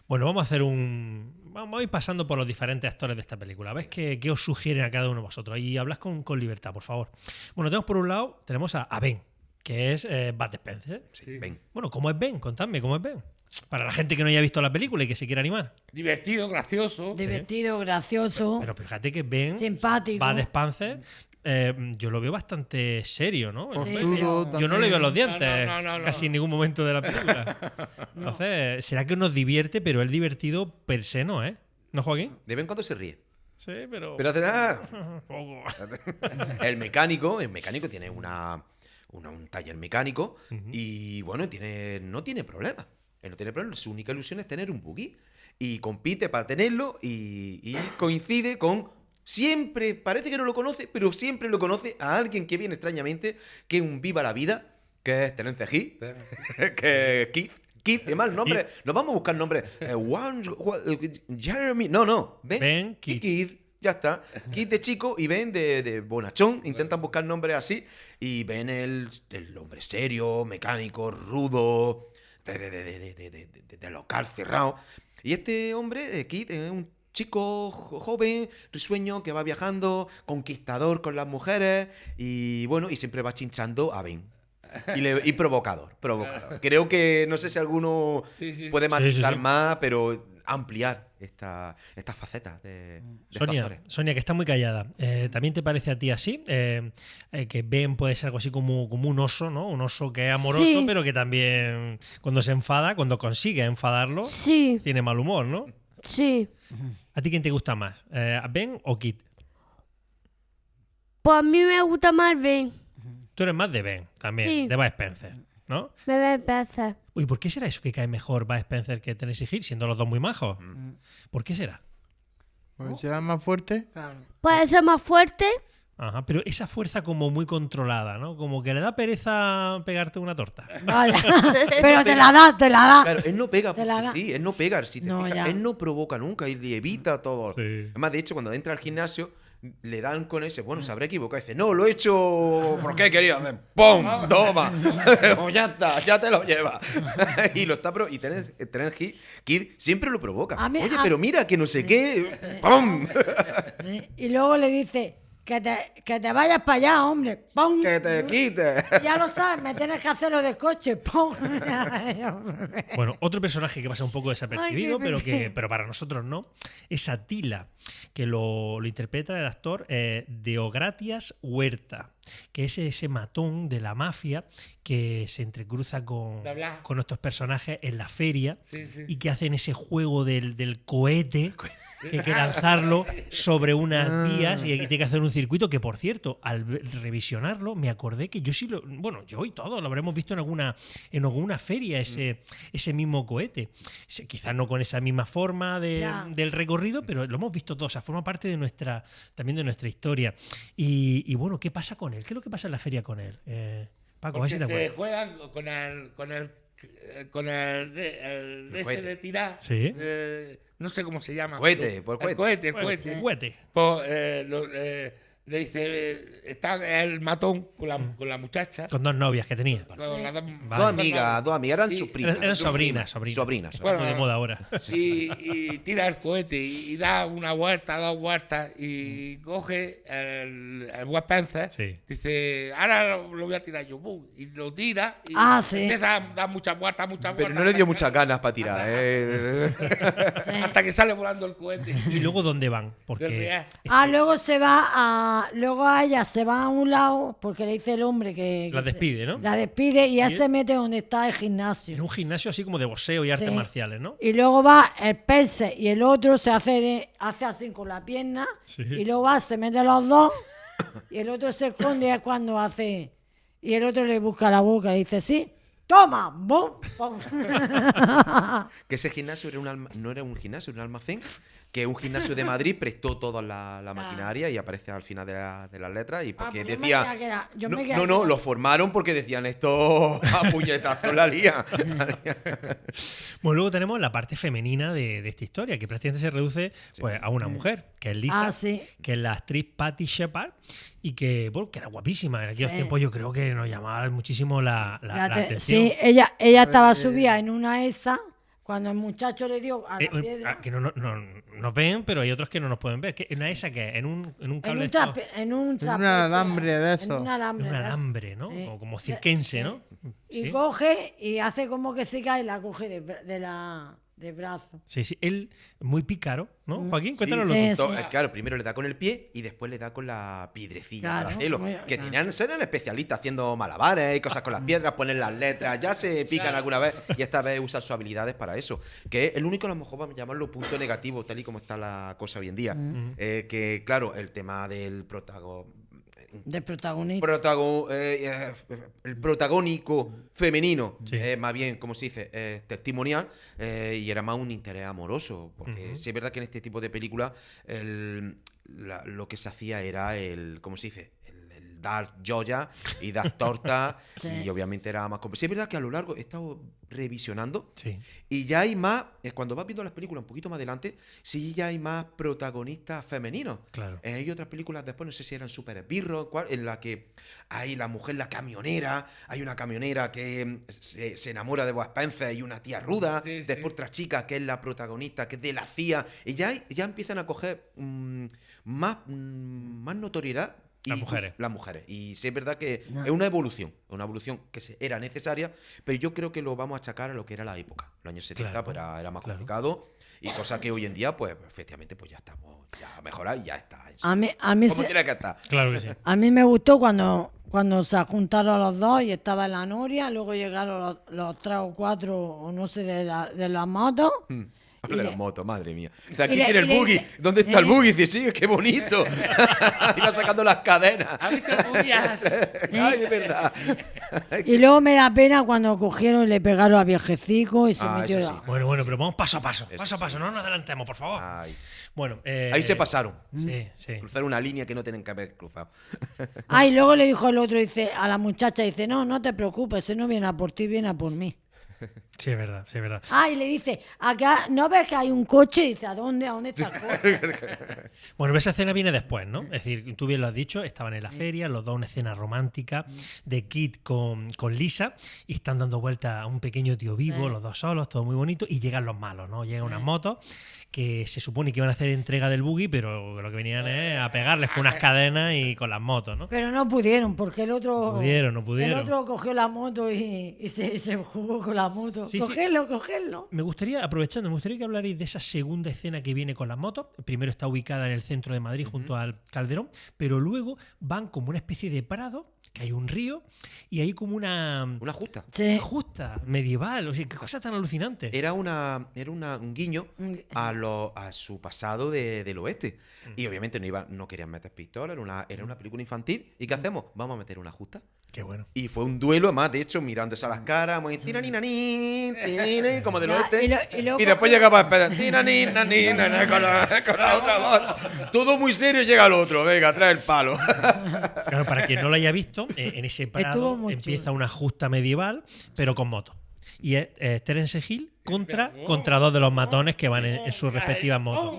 Bueno, vamos a ir pasando por los diferentes actores de esta película. ¿Ves qué os sugieren a cada uno de vosotros? Y hablas con libertad, por favor. Bueno, tenemos por un lado, tenemos a Ben, que es Bud Spencer. Sí, Ben. Bueno, ¿cómo es Ben? Contadme, ¿cómo es Ben? Para la gente que no haya visto la película y que se quiera animar. Divertido, gracioso. Divertido, gracioso, Pero fíjate que Ben, simpático. Bud Spencer, yo lo veo bastante serio, ¿no? Sí, Duro pero- Yo no le veo los dientes No. casi en ningún momento de la película. Entonces, será que nos divierte, pero el divertido per se no, ¿eh? ¿No, Joaquín? De vez en cuando se ríe. Sí, pero... Pero hace nada. Poco. El mecánico tiene un taller mecánico y bueno, no tiene problema. Él no tiene problema. Su única ilusión es tener un buggy. Y compite para tenerlo y coincide con... Siempre, parece que no lo conoce, pero siempre lo conoce a alguien que viene extrañamente, que es un viva la vida, que es Terence Hill, que es Keith, además el nombre, nos vamos a buscar nombres. Jeremy, no, Ben, Keith. ya está. Keith de chico y Ben de bonachón. Intentan buscar nombres así. Y Ben el hombre serio, mecánico, rudo, de local cerrado. Y este hombre, Keith, es un chico joven, risueño, que va viajando, conquistador con las mujeres. Y bueno, y siempre va chinchando a Ben. Y provocador. Creo que no sé si alguno Sí. puede matizar Sí. más, pero ampliar estas facetas de estos actores. Sonia, que está muy callada. ¿También te parece a ti así? Que Ben puede ser algo así como un oso, ¿no? Un oso que es amoroso, Sí. pero que también cuando se enfada, cuando consigue enfadarlo, Sí, tiene mal humor, ¿no? sí. ¿A ti quién te gusta más? ¿A Ben o Kit? Pues a mí me gusta más Ben. Tú eres más de Ben también, Sí. de Bud Spencer, ¿no? Me ve peces. Uy, ¿por qué será eso que cae mejor Bud Spencer que Tennessee Hill, siendo los dos muy majos? ¿Por qué será? Porque será más fuerte. Claro. Puede ser más fuerte. Ajá, pero esa fuerza como muy controlada, ¿no? Como que le da pereza pegarte una torta. Vaya. Pero te la da. Claro, él no pega Te la porque da. sí, él no pega. Si te No, fijas, ya. él no provoca nunca y evita todo. Sí. Además, de hecho, cuando entra al gimnasio, le dan con ese, bueno, se habrá equivocado. Dice, no, lo he hecho porque quería hacer. ¡Pum! ¡Toma! Ya está, ya te lo llevas. Y lo está y Terence Hill siempre lo provoca. A mí- Oye, a- pero mira, que no sé qué. ¡Pum! Y luego le dice que te vayas para allá, hombre. ¡Pum! ¡Que te quites! Ya lo sabes, me tienes que hacer lo de coche. ¡Pum! Bueno, otro personaje que pasa un poco desapercibido, Ay, qué pero para nosotros no, es Atila, que lo interpreta el actor Deogratias Huerta, que es ese matón de la mafia que se entrecruza con nuestros personajes en la feria Sí. y que hacen ese juego del cohete. Que hay que lanzarlo sobre unas vías y aquí tiene que hacer un circuito que, por cierto, al revisionarlo me acordé que yo sí yo y todos lo habremos visto en alguna feria, ese mismo cohete. Quizás no con esa misma forma Ya. del recorrido, pero lo hemos visto todos, o sea, forma parte también de nuestra historia. Y bueno, ¿qué pasa con él? ¿Qué es lo que pasa en la feria con él? Paco, a ver Porque si te se acuerdas. juegan con el ese cohete. de tirar. Sí. No sé cómo se llama. Cohete, pero- por el cohete. cohete. Cohete. Pues, le dice, está el matón con la muchacha. Con dos novias que tenía. con las dos- Vale. Dos amigas, eran Sí. sus primas. Eran Sus sobrinas. Sobrinas. Bueno, Muy de moda ahora. Y tira el cohete y da una vuelta, dos vueltas y coge el Bud Spencer. Sí. Dice, ahora lo voy a tirar yo. ¡Bum! Y lo tira y Ah, sí. empieza a dar muchas vueltas, Pero no le dio muchas ganas para tirar, ¿eh? hasta que sale volando el cohete. ¿Y luego dónde van? Del Porque Real. Luego a ella se va a un lado porque le dice el hombre que la despide, ¿no? la despide y él se mete donde está el gimnasio. En un gimnasio así como de boxeo y artes Sí. marciales, ¿no? Y luego va el Perse y el otro se hace así con la pierna. Sí. Y luego va, se mete los dos. Y el otro se esconde y es cuando hace. Y el otro le busca la boca y dice, sí, toma, ¡bum! ¡Pum! Que ese gimnasio no era un gimnasio, era un almacén que un gimnasio de Madrid prestó toda la maquinaria y aparece al final de las letras y porque pues yo me decía creía que era- yo me no, creía no, que no, era- lo formaron porque decían esto a puñetazos la lía. Bueno, luego tenemos la parte femenina de esta historia, que prácticamente se reduce pues, a una mujer, que es Lisa, Ah, sí. que es la actriz Patty Shepard, y que, bueno, que era guapísima. En aquellos Sí. tiempos yo creo que nos llamaba muchísimo la atención. Sí, ella estaba subida en una esa cuando el muchacho le dio a la piedra. Que no nos ven, pero hay otros que no nos pueden ver. ¿Una esa que en un cable de estos- En un trapecio, alambre de En eso. un alambre. un de eso. alambre, ¿no? Sí. O como cirquense, Sí. ¿no? Y Sí. coge y hace como que se cae y la coge de brazo. Sí, sí. Él muy pícaro, ¿no? Joaquín, Sí, cuéntanoslo sí, tú. sí. Claro, primero le da con el pie y después le da con la piedrecilla Claro, para hacerlo. Que claro. eran especialistas haciendo malabares y cosas con las piedras, ponen las letras, ya se pican alguna vez y esta vez usan sus habilidades para eso. Que es el único, a lo mejor vamos a llamarlo punto negativo, tal y como está la cosa hoy en día. Que claro, el tema del De protagonista. el protagónico femenino, Sí. más bien, como se dice, testimonial, y era más un interés amoroso, porque sí es verdad que en este tipo de películas lo que se hacía era ¿cómo se dice? El dar joya y dar torta, Sí. y obviamente era más complejo. Sí es verdad que a lo largo he estado revisionando Sí. y ya hay más, cuando vas viendo las películas un poquito más adelante, sí ya hay más protagonistas femeninos. Claro. Hay otras películas después, no sé si eran Super Esbirros, en la que hay la mujer, la camionera, hay una camionera que se enamora de Bud Spencer y una tía ruda, Sí, sí. después otra chica que es la protagonista, que es de la CIA, y ya empiezan a coger más notoriedad. Las mujeres. Las mujeres. Y sí es verdad que es una evolución que era necesaria, pero yo creo que lo vamos a achacar a lo que era la época. Los años 70 Claro, pues era más claro. complicado y cosa que hoy en día, pues efectivamente, pues ya estamos ya mejorados y ya está. A mí, ¿Cómo tiene que estar? Claro que sí. a mí me gustó cuando se juntaron los dos y estaba la noria, luego llegaron los 3 o 4, o no sé, de la moto. Hablo Y de le- la moto, madre mía. O sea, aquí y le- tiene el y le buggy. dice- ¿Dónde está el buggy? Dice, sí, qué bonito. Iba sacando las cadenas. ¿Has visto Puyas? Ay, es verdad. Y luego me da pena cuando cogieron y le pegaron a viejecico y se Ah, metió. eso sí. Bueno, pero vamos paso a paso. Eso Paso a sí. paso, no nos adelantemos, por favor. Ay. Bueno, Ahí se pasaron. Sí, sí. Cruzar una línea que no tienen que haber cruzado. Ah, y luego le dijo el otro, dice, a la muchacha, dice, no te preocupes, él no viene a por ti, viene a por mí. Sí, es verdad, sí, es verdad. Ah, y le dice, acá, ¿no ves que hay un coche? Y dice, ¿a dónde está el coche? Bueno, esa escena viene después, ¿no? Es decir, tú bien lo has dicho, estaban en la feria, los dos una escena romántica de Kit con Lisa y están dando vueltas a un pequeño tío vivo, Sí. los dos solos, todo muy bonito, y llegan los malos, ¿no? Llegan unas motos que se supone que iban a hacer entrega del buggy, pero lo que venían es a pegarles con unas cadenas y con las motos, ¿no? Pero no pudieron, porque el otro... No pudieron. El otro cogió la moto y se jugó con la moto. Sí, sí. Cogedlo. Me gustaría, aprovechando, me gustaría que hablarais de esa segunda escena que viene con las motos. Primero está ubicada en el centro de Madrid, junto al Calderón, pero luego van como una especie de prado, que hay un río, y hay como una Una justa. Sí. justa medieval. O sea, qué cosa tan alucinante. Era un guiño a su pasado del oeste. Y obviamente no querían meter pistola, era una película infantil. ¿Y qué hacemos? Vamos a meter una justa. Qué bueno. Y fue un duelo, más de hecho, mirándose a las caras, muy tiranín, como del Ya, oeste. y luego Y después llegaba tiranín, con la otra moto. Todo muy serio, llega el otro, venga, trae el palo. Claro, para quien no lo haya visto, en ese Estuvo prado muy empieza chulo. una justa medieval, pero con moto. Y es Terence Hill contra dos de los matones que van en sus respectivas motos.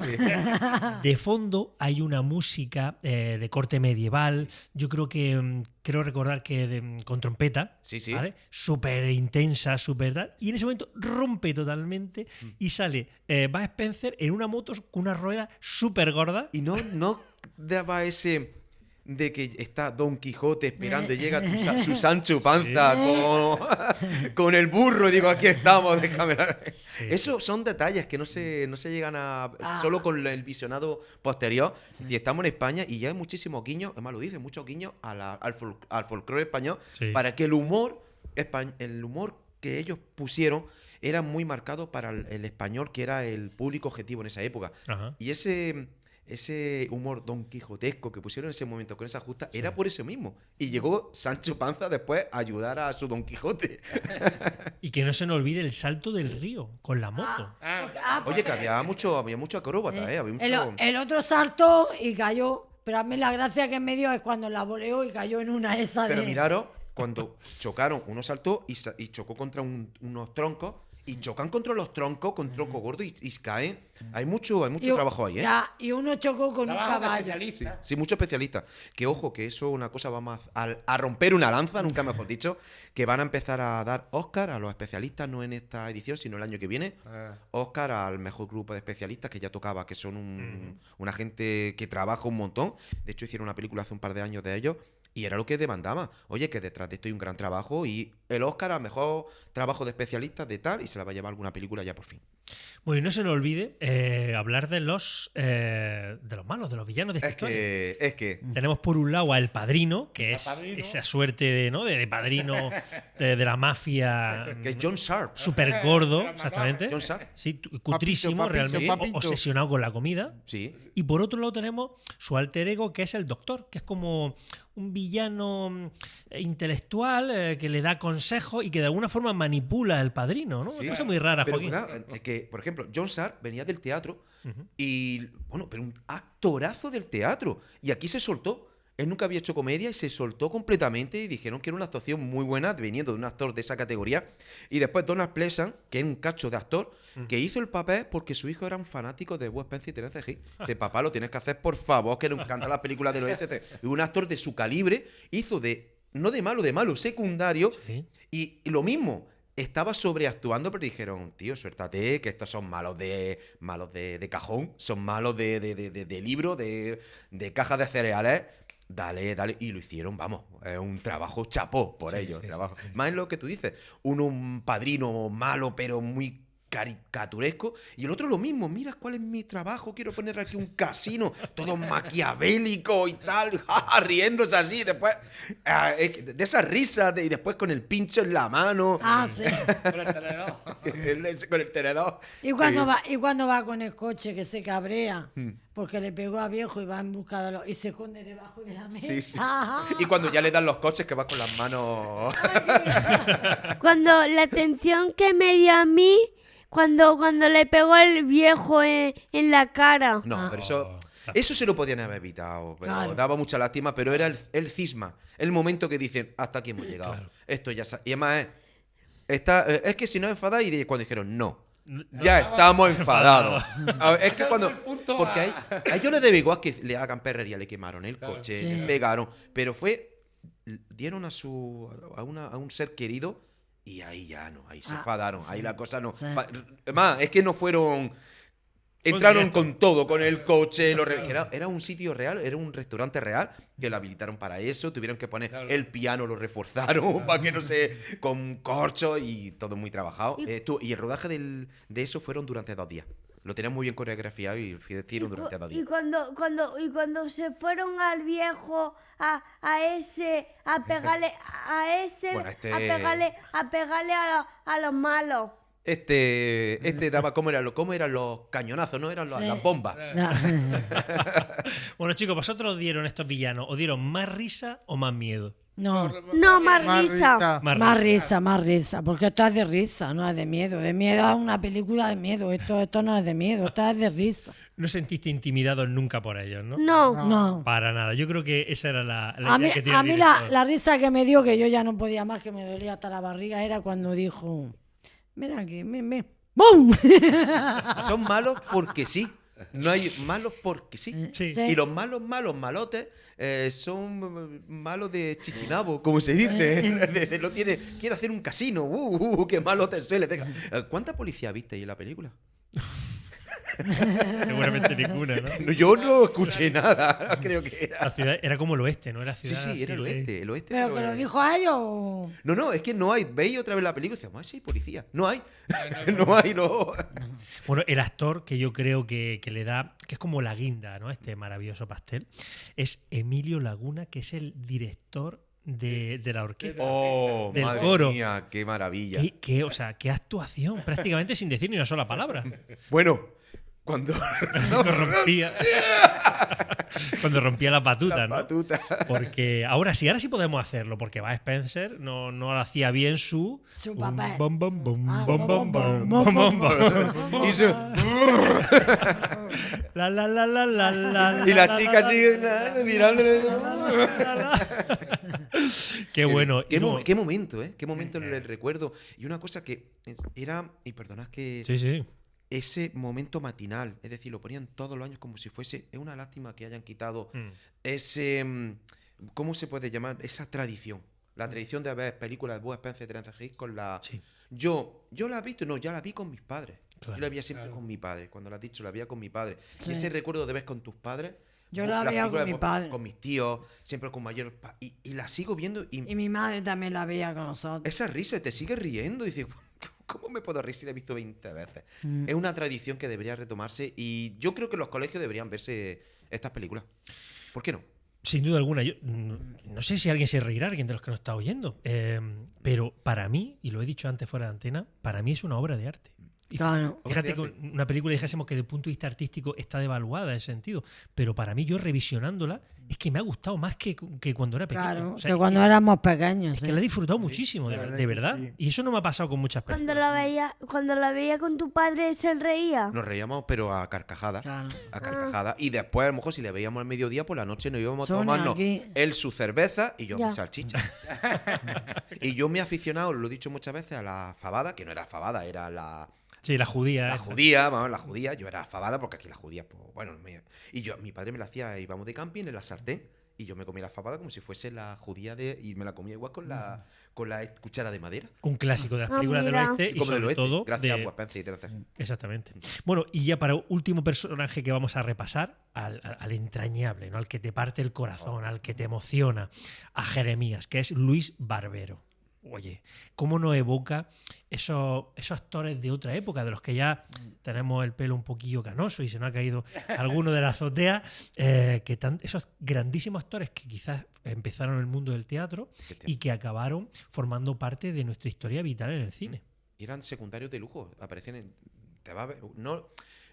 De fondo hay una música de corte medieval. Yo creo recordar que con trompeta. Sí, sí. ¿Vale? Súper intensa, súper tal. Y en ese momento rompe totalmente y sale Bud Spencer en una moto con una rueda súper gorda. Y no daba ese de que está Don Quijote esperando y llega su Sancho Panza con el burro y digo, aquí estamos, déjame. Eso son detalles que no se llegan a... Solo con el visionado posterior. Si estamos en España y ya hay muchísimos guiños, además lo dice, muchos guiños al folclore español, Sí. para que el humor que ellos pusieron era muy marcado para el español, que era el público objetivo en esa época. Ajá. Y ese ese humor don quijotesco que pusieron en ese momento con esa justa era por eso mismo. Y llegó Sancho Panza después a ayudar a su Don Quijote. Y que no se nos olvide el salto del río con la moto. Oye, que había mucho acróbata, Había mucho... El otro saltó y cayó. Pero a mí la gracia que me dio es cuando la voleó y cayó en una esa Pero de... miraros, cuando chocaron, uno saltó y chocó contra unos troncos. Y chocan contra los troncos, con troncos gordos y caen. Hay mucho trabajo ahí, ¿eh? Ya, y uno chocó con Trabajo un de caballo. especialista. Sí, muchos especialistas. Que ojo, que eso es una cosa, vamos a romper una lanza, nunca mejor dicho, que van a empezar a dar Oscar a los especialistas, no en esta edición, sino el año que viene. Oscar al mejor grupo de especialistas que ya tocaba, que son una gente que trabaja un montón. De hecho, hicieron una película hace un par de años de ellos. Y era lo que demandaba. Oye, que detrás de esto hay un gran trabajo y el Oscar al mejor trabajo de especialistas de tal y se la va a llevar alguna película ya por fin. Bueno, y no se nos olvide hablar de los malos, de los villanos de esta historia. Es que Tenemos por un lado a El Padrino, que es Padrino. esa suerte de padrino de la mafia que es John Sharp. súper gordo, Era exactamente. John Sharp. Sí, cutrísimo, Papito, realmente papito. obsesionado con la comida. Sí. Y por otro lado tenemos su alter ego, que es el Doctor, que es como un villano intelectual que le da consejos y que de alguna forma manipula al padrino, ¿no? Sí. Una cosa muy rara, Pero Joaquín. cuidado, que, por ejemplo, John Sharp venía del teatro y, bueno, pero un actorazo del teatro. Y aquí se soltó. Él nunca había hecho comedia y se soltó completamente y dijeron que era una actuación muy buena viniendo de un actor de esa categoría. Y después Donald Pleasant, que es un cacho de actor, que hizo el papel porque su hijo era un fanático de Wes Spencer y Terence Hill. De papá, lo tienes que hacer, por favor, que nos encantan las películas del oeste. Y un actor de su calibre hizo no de malo secundario. Sí. Y lo mismo, estaba sobreactuando, pero dijeron, tío, suéltate, que estos son malos de cajón, son malos de libro, de cajas de cereales. Dale. Y lo hicieron, vamos, es un trabajo chapó por ellos. sí, Trabajo. Más es lo que tú dices, un padrino malo, pero muy caricaturesco, y el otro lo mismo, mira cuál es mi trabajo, quiero poner aquí un casino, todo maquiavélico y tal, riéndose así, después de esa risa, y después con el pincho en la mano, Ah, sí. Con el tenedor. con el tenedor. Y cuando va con el coche que se cabrea porque le pegó a viejo y va en busca de los... y se esconde debajo de la mesa. Sí, sí. Y cuando ya le dan los coches que va con las manos. Cuando la atención que me dio a mí, cuando le pegó el viejo en la cara. No, pero eso se lo podían haber evitado. Pero Claro. daba mucha lástima, pero era el cisma. El momento que dicen, hasta aquí hemos llegado. Claro. Esto ya y además es que si no enfadáis, y cuando dijeron no. Ya estamos enfadados. A ver, es que cuando. Porque a ellos les da igual que le hagan perrería, le quemaron el coche, Sí. le pegaron. Pero dieron a un ser querido y ahí ya no, ahí se enfadaron. Ahí la cosa no. Sí. Más, es que no fueron. Entraron directo. con todo, con el coche, que era un sitio real, era un restaurante real, que lo habilitaron para eso, tuvieron que poner el piano, lo reforzaron para que no se... con corcho y todo muy trabajado. Y el rodaje de eso fueron durante 2 días. Lo tenían muy bien coreografiado y hicieron durante 2 Y días. cuando se fueron al viejo a pegarle Bueno, a pegarle a los malos. Este daba, ¿cómo eran los cañonazos? ¿No? Eran Sí. las bombas. Bueno, chicos, ¿vosotros dieron estos villanos? ¿Os dieron más risa o más miedo? No. No, más Más risa. risa. Más risa, porque esto es de risa, no es de miedo. De miedo es una película de miedo, esto no es de miedo, esto es de risa. No sentiste intimidados nunca por ellos, ¿no? No. No. Para nada. Yo creo que esa era la A mí, idea que tenía a el mí director. la risa que me dio, que yo ya no podía más, que me dolía hasta la barriga, era cuando dijo, mira aquí, ¡bum! Son malos porque sí. No hay malos porque sí. Sí. Sí. Y los malotes son malos de chichinabo, como se dice. Quiere hacer un casino. ¡Qué malote se le tenga! ¿Cuánta policía viste ahí en la película? Seguramente ninguna, ¿no? Yo no escuché nada. Creo que La era. ciudad era como el oeste, ¿no? Era Sí, ciudad sí, era el así, oeste. El oeste Pero era- que lo dijo a ellos. o- No, es que no hay. Veis otra vez la película y decimos, sí, hay policía. No hay. No hay, no. Bueno, el actor que yo creo que le da, que es como la guinda, ¿no? Este maravilloso pastel, es Emilio Laguna, que es el director de la orquesta. Oh, Del madre coro. mía, qué maravilla. O sea, qué actuación, prácticamente sin decir ni una sola palabra. Bueno, Cuando Cuando rompía. Cuando rompía las batutas, la ¿no? batuta. Porque ahora sí podemos hacerlo, porque Bud Spencer no lo hacía bien su papel. bom, bom, bom, Ah, bom, bom, bom, bom, bom, bom, bom, bom. Y, se- La, y la chica sigue mirándole. Qué bueno. Qué, Y no- qué momento, ¿eh? Qué momento el recuerdo. Y una cosa que era, y perdonad que Sí, sí. ese momento matinal, es decir, lo ponían todos los años como si fuese, es una lástima que hayan quitado ese, ¿cómo se puede llamar? Esa tradición. La tradición de ver películas de Bud Spencer y Terence Hill con la... Sí. Yo la he visto, no, ya la vi con mis padres. Claro. Yo la veía siempre con mi padre. Cuando lo has dicho, la veía con mi padre. Sí. Y ese recuerdo de ver con tus padres... Yo la las veía películas con mi de Bud- padre. Con mis tíos, siempre con mayor... Y la sigo viendo y Y mi madre también la veía con nosotros. esa risa te sigue riendo y dices, ¿cómo me puedo reír si la he visto 20 veces? Es una tradición que debería retomarse y yo creo que los colegios deberían verse estas películas. ¿Por qué no? Sin duda alguna, yo no sé si alguien se reirá, alguien de los que nos está oyendo, pero para mí, y lo he dicho antes fuera de antena, para mí es una obra de arte. Y Claro. fíjate Obra que de arte. una película dijésemos que desde el punto de vista artístico está devaluada en ese sentido, pero para mí yo revisionándola es que me ha gustado más que cuando era pequeño. Claro, O sea, que cuando éramos pequeños. es sí. que la he disfrutado muchísimo, la verdad de que verdad. sí. Y eso no me ha pasado con muchas películas. Cuando la veía con tu padre, ¿se reía? Nos reíamos, pero a carcajadas. Claro. A carcajadas. Y después, a lo mejor, si le veíamos al mediodía, por la noche nos íbamos a Sonia, tomarnos aquí. él su cerveza y yo Ya. mi salchicha. Y yo me he aficionado, lo he dicho muchas veces, a la fabada, que no era fabada, era la Sí, la judía. esta. judía, vamos, la judía. Yo era fabada porque aquí las judías, pues, bueno, y yo, mi padre me la hacía, íbamos de camping en la sartén. Y yo me comía la fabada como si fuese la judía y me la comía igual con la cuchara de madera. Un clásico de las Ah, películas del mira. oeste y Como del sobre oeste, todo gracias de- a Bud Spencer y Terence Hill. Exactamente. Bueno, y ya para último personaje que vamos a repasar, al entrañable, ¿no? Al que te parte el corazón, al que te emociona, a Jeremías, que es Luis Barbero. Oye, ¿cómo nos evoca esos actores de otra época, de los que ya tenemos el pelo un poquillo canoso y se nos ha caído alguno de la azotea? Esos grandísimos actores que quizás empezaron en el mundo del teatro y que acabaron formando parte de nuestra historia vital en el cine. Y eran secundarios de lujo. Aparecían en. Te va a ver,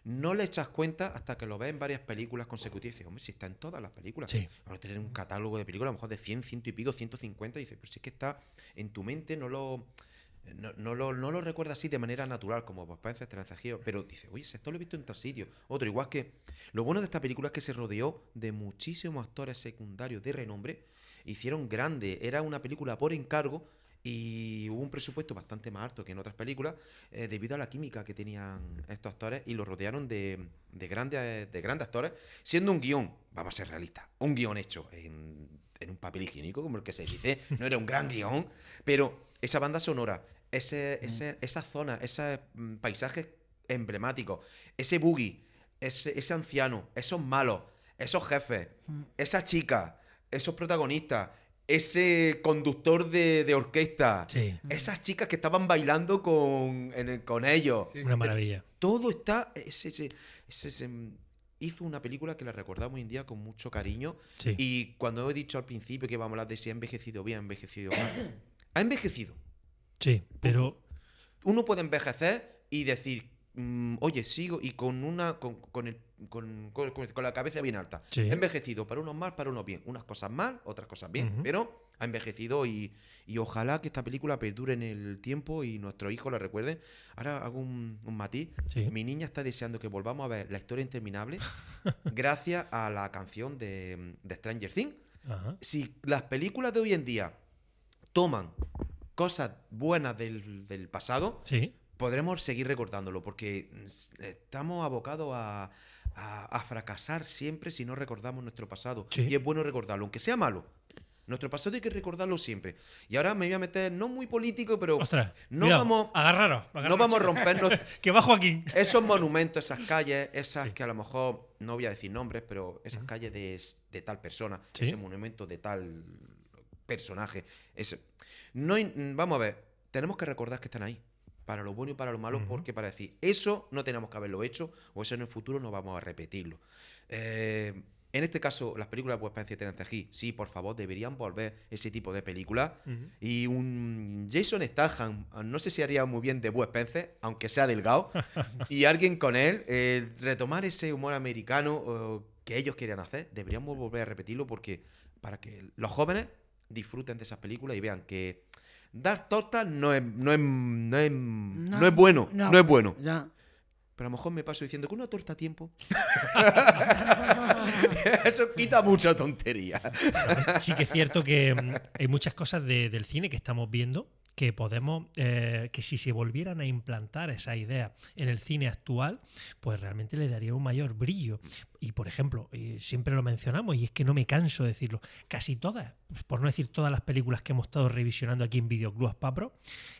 no le echas cuenta hasta que lo ves en varias películas consecutivas. Y dices, hombre, si está en todas las películas. Sí. Vamos a tener un catálogo de películas, a lo mejor de 100, 100 y pico, 150. Y dices, pero si es que está en tu mente, no lo recuerdas así de manera natural, como Bud Spencer, Terence Hill. Pero dices, oye, esto lo he visto en tal sitio. Otro, igual que. Lo bueno de esta película es que se rodeó de muchísimos actores secundarios de renombre. Hicieron grande. Era una película por encargo. Y hubo un presupuesto bastante más alto que en otras películas debido a la química que tenían estos actores y los rodearon de grandes actores, siendo un guión, vamos a ser realistas, un guión hecho en un papel higiénico, como el que se dice, no era un gran guión, pero esa banda sonora, esa zona, esos paisajes emblemáticos, ese buggy, ese anciano, esos malos, esos jefes, esa chica, esos protagonistas, ese conductor de orquesta, Sí. esas chicas que estaban bailando con ellos. Una maravilla. Todo está. Hizo una película que la recordamos hoy en día con mucho cariño. Sí. Y cuando he dicho al principio que íbamos a hablar de si ha envejecido bien, ha envejecido mal. Ha envejecido. Sí, pero Uno puede envejecer y decir, oye, sigo, y con la cabeza bien alta. Sí. Ha envejecido para unos mal, para unos bien. Unas cosas mal, otras cosas bien. Ujú. Pero ha envejecido y ojalá que esta película perdure en el tiempo y nuestros hijos la recuerden. Ahora hago un matiz. Sí. Mi niña está deseando que volvamos a ver La historia interminable gracias a la canción de Stranger Things. ajá. Si las películas de hoy en día toman cosas buenas del pasado, Sí. podremos seguir recordándolo, porque estamos abocados a fracasar siempre si no recordamos nuestro pasado. Sí. Y es bueno recordarlo, aunque sea malo. Nuestro pasado hay que recordarlo siempre. Y ahora me voy a meter, no muy político, pero Ostras, no cuidado, vamos, agarraros, no vamos a rompernos que va Joaquín. esos monumentos, esas calles, esas que a lo mejor, no voy a decir nombres, pero esas calles de tal persona, Sí. ese monumento de tal personaje. Vamos a ver, tenemos que recordar que están ahí, para lo bueno y para lo malo, porque para decir, eso no tenemos que haberlo hecho, o eso en el futuro no vamos a repetirlo. En En este caso, las películas de Wes Spencer y Terence Hill, sí, por favor, deberían volver ese tipo de películas. Y un Jason Statham, no sé si haría muy bien de Wes Spencer, aunque sea delgado, y alguien con él, retomar ese humor americano que ellos querían hacer, deberíamos volver a repetirlo porque para que los jóvenes disfruten de esas películas y vean que dar tortas no es bueno, no es bueno. Ya. Pero a lo mejor me paso diciendo que una torta a tiempo. Eso quita mucha tontería. Sí que es cierto que hay muchas cosas del cine que estamos viendo que podemos, que si se volvieran a implantar esa idea en el cine actual, pues realmente le daría un mayor brillo. Y por ejemplo, siempre lo mencionamos y es que no me canso de decirlo, casi todas, por no decir todas las películas que hemos estado revisionando aquí en Videoclub Aspapro,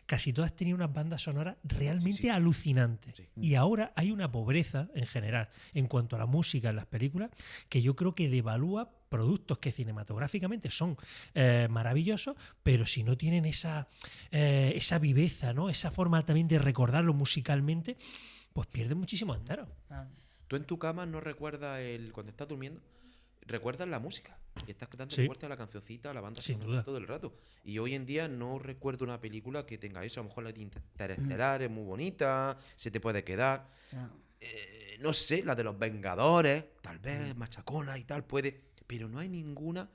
casi todas tenían unas bandas sonoras realmente alucinantes. Sí. Y ahora hay una pobreza en general en cuanto a la música en las películas que yo creo que devalúa productos que cinematográficamente son maravillosos, pero si no tienen esa viveza, ¿no? Esa forma también de recordarlo musicalmente, pues pierden muchísimo entero. Tú en tu cama no recuerdas cuando estás durmiendo, recuerdas la música. Y estás dando fuerte a la cancioncita, a la banda sonora todo el rato. Y hoy en día no recuerdo una película que tenga eso. A lo mejor la de Interestelar es muy bonita, se te puede quedar. No sé, la de los Vengadores, tal vez, machacona y tal, puede. Pero no hay ninguna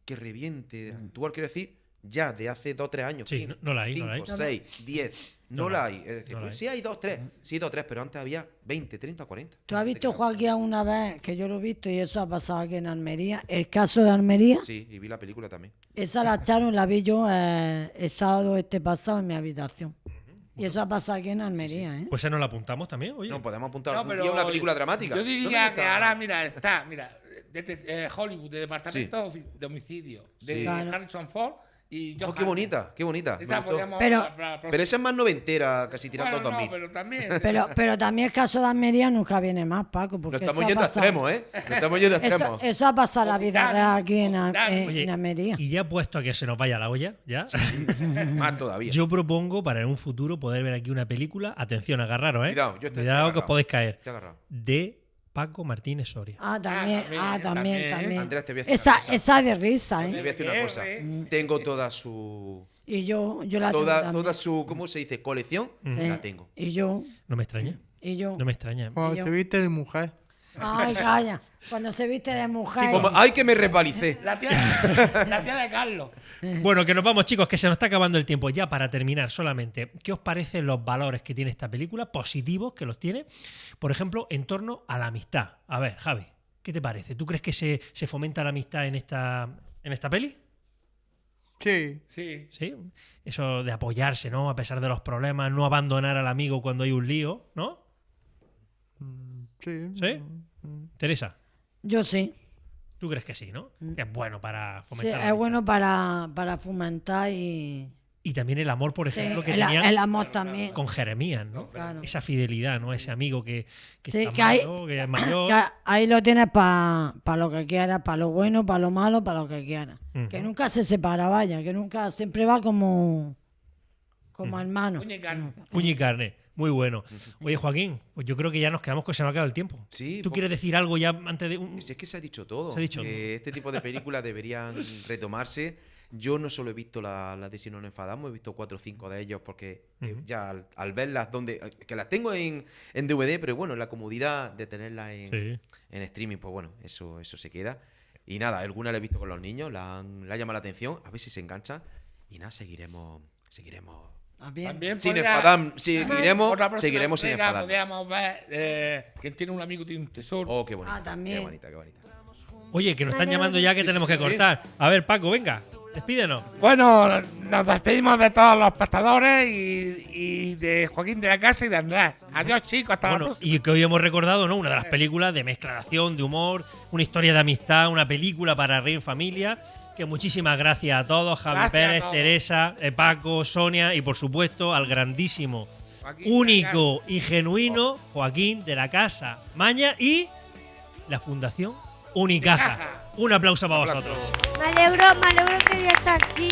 que reviente. Actual, quiero decir, ya de hace 2 o 3 años. Sí, no la hay. 5, 6, 10. No la hay. Es decir, sí hay 2 o 3. Sí, 2 o 3, pero antes había 20, 30, 40. ¿Tú has visto, Joaquín, una vez, que yo lo he visto y eso ha pasado aquí en Almería, el caso de Almería? Sí, y vi la película también. Esa la echaron, la vi yo el sábado pasado en mi habitación. Y eso ha pasado aquí en Almería, ¿eh? Pues esa nos la apuntamos también, oye. No, podemos apuntar un día una película dramática. Yo diría que ahora, mira, de Hollywood, de Departamento de Homicidio, de Harrison Ford y John qué bonita, qué bonita. Esa pero esa es más noventera, casi tirando al 2000. No, pero también. Pero también el caso de Almería nunca viene más, Paco. Porque lo estamos yendo a extremos, ¿eh? Lo estamos yendo a extremos. Eso ha pasado la vida real aquí en Almería. Y ya puesto a que se nos vaya la olla, ya. Más todavía. Yo propongo para en un futuro poder ver aquí una película. Atención, agarraros, ¿eh? Cuidado que os podéis caer. Estoy agarrado. De Paco Martínez Soria. También. Andrés, te voy a decir esa de risa, ¿eh? Te voy a decir una cosa. Tengo toda su... Y yo la tengo toda su, ¿cómo se dice? Colección, la tengo. Y yo. No me extraña. Y yo. No me extraña. Cuando se viste de mujer. Ay, calla. Cuando se viste de mujer. Sí, como, ay, que me repalicé. La tía de Carlos. Bueno, que nos vamos, chicos, que se nos está acabando el tiempo. Ya para terminar, solamente, ¿qué os parecen los valores que tiene esta película? Positivos que los tiene. Por ejemplo, en torno a la amistad. A ver, Javi, ¿qué te parece? ¿Tú crees que se fomenta la amistad en esta peli? Sí. Sí. Eso de apoyarse, ¿no? A pesar de los problemas, no abandonar al amigo cuando hay un lío, ¿no? Sí. ¿Sí? Teresa. Yo sí. ¿Tú crees que sí, no? Que es bueno para Sí, fomentar. es bueno para fomentar y también el amor, por ejemplo, que el tenían amor también. con Jeremías, ¿no? Claro. Esa fidelidad, ¿no? Ese amigo que Sí, está que malo, que es mayor. que ahí lo tienes para lo que quieras, para lo bueno, para lo malo, para lo que quieras. Que nunca se separa, vaya, que nunca, siempre va como hermano. Uña y carne. Muy bueno. Oye, Joaquín, pues yo creo que ya nos quedamos que se nos ha acabado el tiempo. Sí. ¿Tú quieres decir algo ya antes de Es que se ha dicho todo. Se ha dicho que este tipo de películas deberían retomarse. Yo no solo he visto la de Si no nos enfadamos, he visto 4 o 5 de ellos porque ya al verlas, que las tengo en DVD, pero bueno, la comodidad de tenerlas en streaming, pues bueno, eso se queda. Y nada, alguna la he visto con los niños, la ha llamado la atención, a ver si se engancha. Y nada, seguiremos. También sin podría, enfadar, seguiremos sin enfadar. Podríamos ver quien tiene un amigo tiene un tesoro. Oh, qué bonita. También. Qué bonita. Oye, que nos están llamando ya que tenemos que cortar. A ver, Paco, venga, despídenos. Bueno, nos despedimos de todos los espectadores y de Joaquín de la Casa y de Andrés. Adiós, chicos, hasta la próxima. Y que hoy hemos recordado, ¿no? Una de las películas de mezcla de acción, de humor, una historia de amistad, una película para reír en familia. Que muchísimas gracias a todos, Javi Pérez, Teresa, Paco, Sonia y por supuesto al grandísimo, Joaquín único y genuino Joaquín de la Casa Maña y la Fundación Unicaja. Un aplauso para vosotros. Me alegro que ya está aquí.